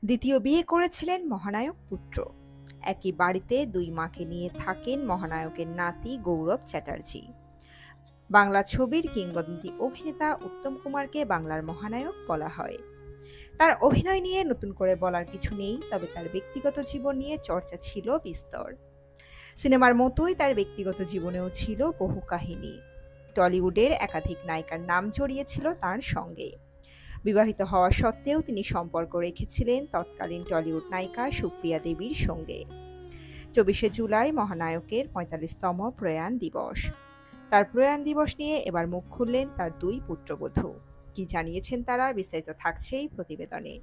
দ্বিতীয় বিয়ে করেছিলেন মহানায়ক পুত্র। একই বাড়িতে দুই মাকে নিয়ে থাকেন মহানায়কের নাতি গৌরব চ্যাটার্জি। বাংলা ছবির কিংবদন্তি অভিনেতা উত্তম কুমারকে বাংলার মহানায়ক বলা হয়। তার অভিনয় নিয়ে নতুন করে বলার কিছু নেই, তবে তার ব্যক্তিগত জীবন নিয়ে চর্চা ছিল বিস্তর। সিনেমার মতোই তার ব্যক্তিগত জীবনেও ছিল বহু কাহিনী। টলিউডের একাধিক নায়িকার নাম জড়িয়েছিল তার সঙ্গে। বিবাহিত হওয়া সত্ত্বেও তিনি সম্পর্ক রেখেছিলেন তৎকালীন টলিউড নায়িকা সুপ্রিয়া দেবীর সঙ্গে। ২৪শে জুলাই মহানায়কের ৪৫তম প্রয়াণ দিবস। তার প্রয়াণ দিবস নিয়ে এবার মুখ খুললেন তার দুই পুত্রবধূ। কি জানিয়েছেন তারা, বিস্তারিত থাকছে এই প্রতিবেদনে।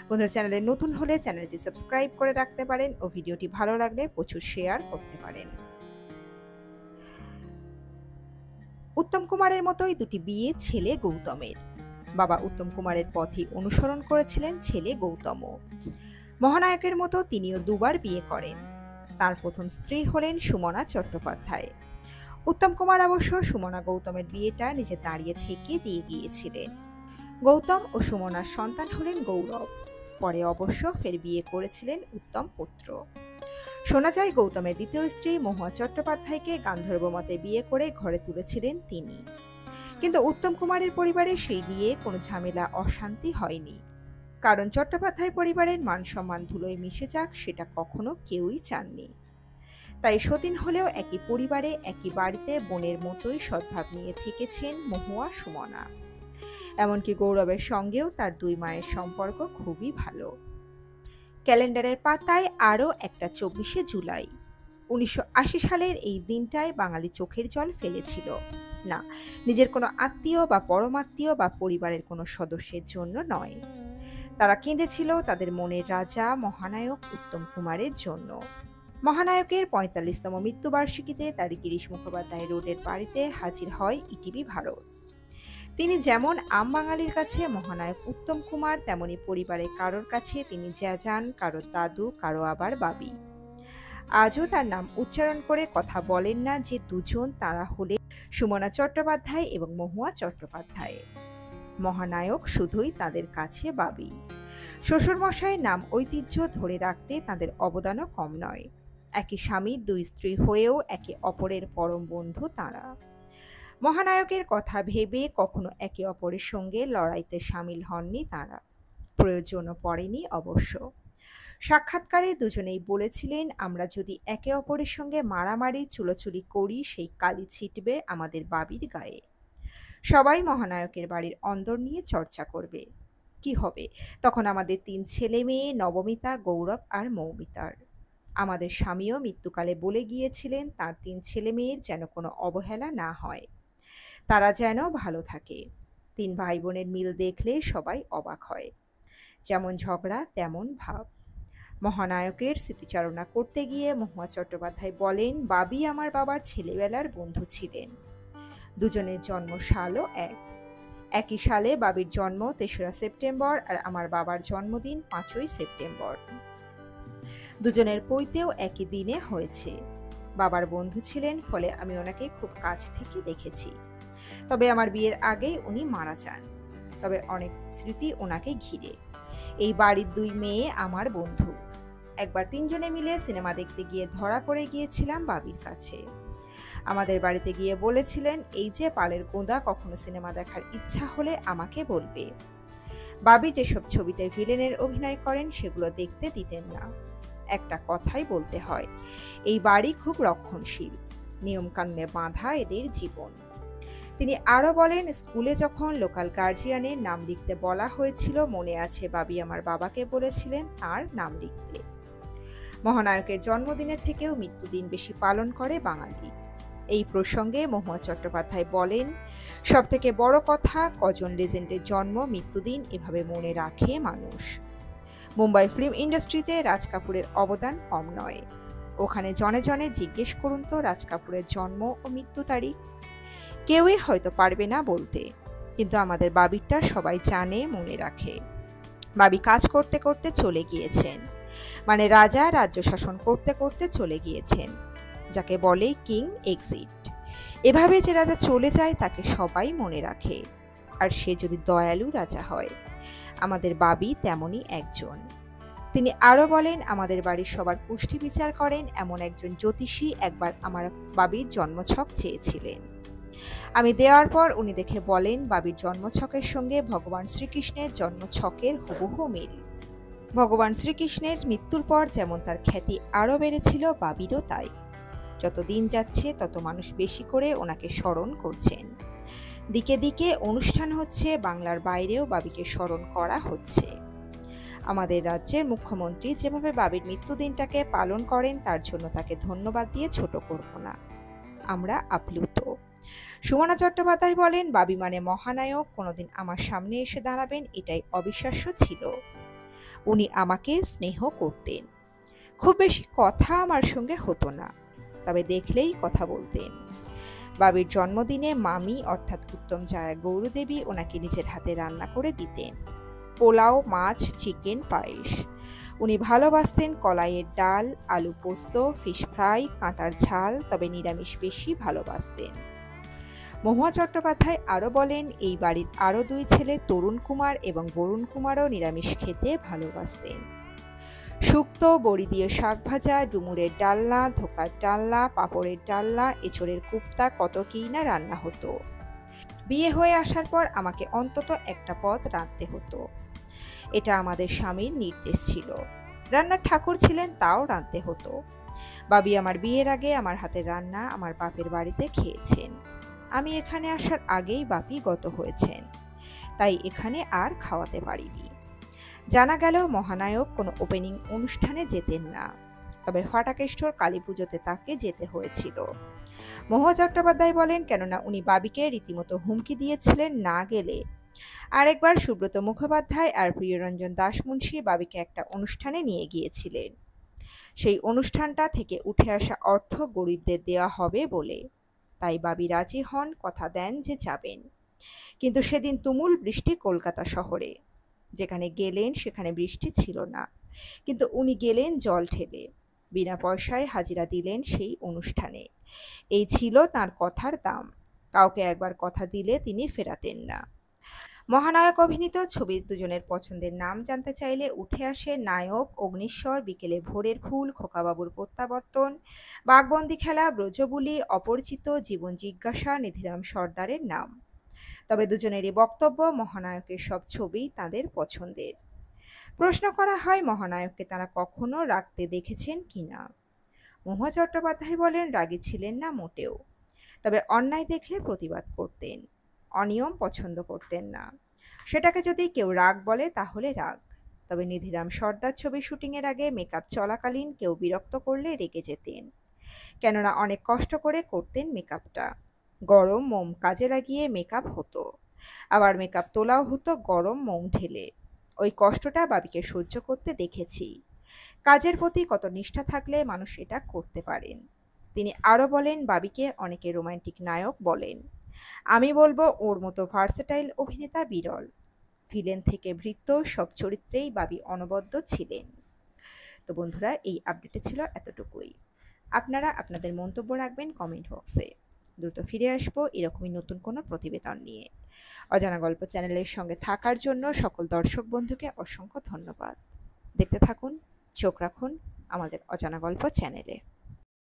বন্ধুরা, চ্যানেলে নতুন হলে চ্যানেলটি সাবস্ক্রাইব করে রাখতে পারেন ও ভিডিওটি ভালো লাগলে প্রচুর শেয়ার করতে পারেন। উত্তম কুমারের মতোই দুটি বিয়ে ছেলে গৌতমের। বাবা উত্তম কুমারের পথই অনুসরণ করেছিলেন ছেলে গৌতম। মহানায়কের মতো তিনিও দুবার বিয়ে করেন। তার প্রথম স্ত্রী হলেন সুমনা চট্টোপাধ্যায়। উত্তম কুমার অবশ্য সুমনা গৌতমের বিয়েটা নিজে দাঁড়িয়ে থেকে দিয়ে গিয়েছিলেন। গৌতম ও সুমনার সন্তান হলেন গৌরব। পরে অবশ্য ফের বিয়ে করেছিলেন উত্তম পুত্র। শোনা যায় গৌতমের দ্বিতীয় স্ত্রী মহুয়া চট্টোপাধ্যায়কে গান্ধর্ব মতে বিয়ে করে ঘরে তুলেছিলেন তিনি। কিন্তু উত্তম কুমারের পরিবারে সেই নিয়ে কোনো ঝামেলা অশান্তি হয়নি, কারণ চট্টোপাধ্যায় পরিবারের মান সম্মান ধুলোয় মিশে যাক সেটা কখনো কেউই চাননি। তাই সতীন হলেও একই পরিবারে একই বাড়িতে বোনের মতোই সদ্ভাব নিয়ে থেকেছেন মহুয়া সুমনা। এমনকি গৌরবের সঙ্গেও তার দুই মায়ের সম্পর্ক খুবই ভালো। ক্যালেন্ডারের পাতায় আরও একটা ২৪শে জুলাই। ১৯৮০ সালের এই দিনটায় বাঙালি চোখের জল ফেলেছিল। না, নিজের কোনো আত্মীয় বা পরমাত্মীয় বা পরিবারের কোনো সদস্যের জন্য নয়। তারা কেঁদেছিল তাদের মনের রাজা মহানায়ক উত্তম কুমারের জন্য। মহানায়কের ৪৫তম মৃত্যুবার্ষিকীতে তার গিরিশ মুখোপাধ্যায় রোডের বাড়িতে হাজির হয় ইটিভি ভারত। তিনি যেমন আম বাঙালির কাছে মহানায়ক উত্তম কুমার, তেমনি পরিবারের কারোর কাছে তিনি জ্যাজান, কারো দাদু, কারো আবার বাবি। আজও তার নাম উচ্চারণ করে কথা বলেন না যে দুজন, তারা হলে সুমনা চট্টোপাধ্যায় এবং মহুয়া চট্টোপাধ্যায়। মহানায়ক শুধুই তাদের কাছে বাবি। শ্বশুরমশাইয়ের নাম ঐতিহ্য ধরে রাখতে তাদের অবদানও কম নয়। একই স্বামীর দুই স্ত্রী হয়েও একে অপরের পরম বন্ধু তাঁরা। মহানায়কের কথা ভেবে কখনো একে অপরের সঙ্গে লড়াইতে সামিল হননি তাঁরা, প্রয়োজনও পড়েনি অবশ্য। সাক্ষাৎকারে দুজনেই বলেছিলেন, আমরা যদি একে অপরের সঙ্গে মারামারি চুলোচুলি করি সেই কালি ছিটবে আমাদের বাবির গায়ে। সবাই মহানায়কের বাড়ির অন্দর নিয়ে চর্চা করবে। কি হবে তখন আমাদের ৩ ছেলে মেয়ে, নবমিতা, গৌরব আর মৌমিতার। আমাদের স্বামীও মৃত্যুকালে বলে গিয়েছিলেন তার ৩ ছেলে মেয়ের যেন কোনো অবহেলা না হয়, তারা যেন ভালো থাকে। ৩ ভাই বোনের মিল দেখলে সবাই অবাক হয়। যেমন ঝগড়া তেমন ভাব। মহানায়কের স্মৃতিচারণা করতে গিয়ে মহুয়া চট্টোপাধ্যায় বলেন, বাবি আমার বাবার ছেলেবেলার বন্ধু ছিলেন। দুজনের জন্ম সালও একই সালে বাবির জন্ম ৩রা সেপ্টেম্বর আর আমার বাবার জন্মদিন ৫ই সেপ্টেম্বর। দুজনের পৈতেও একই দিনে হয়েছে। বাবার বন্ধু ছিলেন, ফলে আমি ওনাকে খুব কাছ থেকে দেখেছি। তবে আমার বিয়ের আগেই উনি মারা যান। তবে অনেক স্মৃতি ওনাকে ঘিরে। এই বাড়ির ২ মেয়ে আমার বন্ধু। একবার ৩ জনে মিলে সিনেমা দেখতে গিয়ে ধরা পড়ে গিয়েছিলাম বাবির কাছে। আমাদের বাড়িতে গিয়ে বলেছিলেন, এই যে পালের গোঁদা, কখনো সিনেমা দেখার ইচ্ছা হলে আমাকে বলবে। বাবি যেসব ছবিতে ভিলেনের অভিনয় করেন সেগুলো দেখতে দিতেন না। একটা কথাই বলতে হয়, এই বাড়ি খুব রক্ষণশীল, নিয়মকানুনে বাঁধা এদের জীবন। তিনি আরও বলেন, স্কুলে যখন লোকাল গার্জিয়ানের নাম লিখতে বলা হয়েছিল, মনে আছে বাবি আমার বাবাকে বলেছিলেন তার নাম লিখতে। মহানায়কের জন্মদিনের থেকেও মৃত্যুদিন বেশি পালন করে বাঙালি। এই প্রসঙ্গে মহুয়া চট্টোপাধ্যায় বলেন, সবথেকে বড় কথা, কজন লেজেন্ডের জন্ম মৃত্যুদিন এভাবে মনে রাখে মানুষ। মুম্বাই ফিল্ম ইন্ডাস্ট্রিতে রাজ কাপুরের অবদান কম নয়। ওখানে জনে জনে জিজ্ঞেস করুন তো রাজ কাপুরের জন্ম ও মৃত্যু তারিখ। কেউই হয়তো পারবে না বলতে, কিন্তু আমাদের বাবিরটা সবাই জানে, মনে রাখে। বাবি কাজ করতে করতে চলে গিয়েছেন, মানে রাজা রাজ্য শাসন করতে করতে চলে গিয়েছেন, যাকে বলে কিং এক্সিট। এভাবে যে রাজা চলে যায় তাকে সবাই মনে রাখে, আর সে যদি দয়ালু রাজা হয়। আমাদের বাবি তেমনই একজন। তিনি আরও বলেন, আমাদের বাড়ির সবার পুষ্টি বিচার করেন এমন একজন জ্যোতিষী একবার আমার বাবির জন্মছক চেয়েছিলেন। আমি দেওয়ার পর উনি দেখে বলেন, বাবির জন্মছকের সঙ্গে ভগবান শ্রীকৃষ্ণের জন্মছকের হুবহু মিল। ভগবান শ্রীকৃষ্ণের মৃত্যুর পর যেমন তার খ্যাতি আরও বেড়েছিল, বাবিরও তাই। যত দিন যাচ্ছে তত মানুষ বেশি করে ওনাকে স্মরণ করছেন। দিকে দিকে অনুষ্ঠান হচ্ছে, বাংলার বাইরেও বাবিকে স্মরণ করা হচ্ছে। আমাদের রাজ্যের মুখ্যমন্ত্রী যেভাবে বাবির মৃত্যুদিনটাকে পালন করেন তার জন্য তাকে ধন্যবাদ দিয়ে ছোট করব না, আমরা আপ্লুত। সুমনা চট্টোপাধ্যায় বলেন, বাবি মানে মহানায়ক, কোনোদিন আমার সামনে এসে দাঁড়াবেন এটাই অবিশ্বাস্য ছিল। উনি আমাকে স্নেহ করতেন। খুব বেশি কথা আমার সঙ্গে হতো না, তবে দেখলেই কথা বলতেন। বাবির জন্মদিনে মামি অর্থাৎ উত্তম জায়া গৌরদেবী ওনাকে নিজের হাতে রান্না করে দিতেন, পোলাও, মাছ, চিকেন, পায়েস। উনি ভালোবাসতেন কলাইয়ের ডাল, আলু পোস্ত, ফিশ ফ্রাই, কাঁটার ঝাল, তবে নিরামিষ বেশি ভালোবাসতেন। মহুয়া চট্টোপাধ্যায় আরও বলেন, এই বাড়ির আরও 2 ছেলে তরুণ কুমার এবং বরুণ কুমারও নিরামিষ খেতে ভালোবাসতেন। শুক্তো, বড়ি দিয়ে শাক ভাজা, ডুমুরের ডালনা, ধোকার ডালনা, পাঁপড়ের ডালনা, এঁচড়ের কুপ্তা, কত কী না রান্না হতো। বিয়ে হয়ে আসার পর আমাকে অন্তত একটা পদ রাঁধতে হতো, এটা আমাদের স্বামীর নির্দেশ ছিল। রান্নার ঠাকুর ছিলেন, তাও রাঁধতে হতো। বাবি আমার বিয়ের আগে আমার হাতের রান্না আমার বাপের বাড়িতে খেয়েছেন। আমি এখানে আসার আগেই বাপি গত হয়েছেন, তাই এখানে আর খাওয়াতে পারিনি। জানা গেল মহানায়ক কোনো ওপেনিং অনুষ্ঠানে যেতেন না, তবে ফাটাকেষ্টর কালী পুজোতে তাকে যেতে হয়েছিল। মহুয়া চট্টোপাধ্যায় বলেন, কেননা উনি বাবিকে রীতিমতো হুমকি দিয়েছিলেন না গেলে। আরেকবার সুব্রত মুখোপাধ্যায় আর প্রিয়রঞ্জন দাসমুন্সী বাবিকে একটা অনুষ্ঠানে নিয়ে গিয়েছিলেন, সেই অনুষ্ঠানটা থেকে উঠে আসা অর্থ গরিবদের দেওয়া হবে বলে। তাই বাবি রাজি হন, কথা দেন যে যাবেন। কিন্তু সেদিন তুমুল বৃষ্টি কলকাতা শহরে। যেখানে গেলেন সেখানে বৃষ্টি ছিল না, কিন্তু উনি গেলেন জল ঠেলে, বিনা পয়সায় হাজিরা দিলেন সেই অনুষ্ঠানে। এই ছিল তার কথার দাম। কাউকে একবার কথা দিলে তিনি ফেরাতেন না। মহানায়ক অভিনীত ছবির দুজনের পছন্দের নাম জানতে চাইলে উঠে আসে নায়ক, অগ্নিশ্বর, বিকেলে ভোরের ফুল, খোকাবাবুর প্রত্যাবর্তন, বাঘবন্দি খেলা, ব্রজবুলি, অপরিচিত, জীবন জিজ্ঞাসা, নিধিরাম সর্দারের নাম। তবে দুজনেরই বক্তব্য, মহানায়কের সব ছবি তাদের পছন্দের। প্রশ্ন করা হয়, মহানায়ককে তারা কখনো রাগতে দেখেছেন কিনা। মহুয়া চট্টোপাধ্যায় বলেন, রাগী ছিলেন না মোটেও, তবে অন্যায় দেখলে প্রতিবাদ করতেন, অনিয়ম পছন্দ করতেন না। সেটাকে যদি কেউ রাগ বলে তাহলে রাগ। তবে নিধিরাম সর্দার ছবি শুটিংয়ের আগে মেকআপ চলাকালীন কেউ বিরক্ত করলে রেগে যেতেন, কেননা অনেক কষ্ট করে করতেন মেকআপটা। গরম মোম কাজে লাগিয়ে মেকআপ হতো, আবার মেকআপ তোলাও হতো গরম মোম ঢেলে। ওই কষ্টটা বাবিকে সহ্য করতে দেখেছি। কাজের প্রতি কত নিষ্ঠা থাকলে মানুষ এটা করতে পারেন। তিনি আরও বলেন, বাবিকে অনেকে রোমান্টিক নায়ক বলেন। আমি বলবো ওর মতো ভার্সেটাইল অভিনেতা বিরল। ভিলেন থেকে ভৃত্য সব চরিত্রেই বাবি অনবদ্য ছিলেন। তো বন্ধুরা, এই আপডেটে ছিল এতটুকুই। আপনারা আপনাদের মন্তব্য রাখবেন কমেন্ট বক্সে। দ্রুত ফিরে আসবো এরকমই নতুন কোনো প্রতিবেদন নিয়ে। অজানা গল্প চ্যানেলের সঙ্গে থাকার জন্য সকল দর্শক বন্ধুকে অসংখ্য ধন্যবাদ। দেখতে থাকুন, চোখ রাখুন আমাদের অজানা গল্প চ্যানেলে।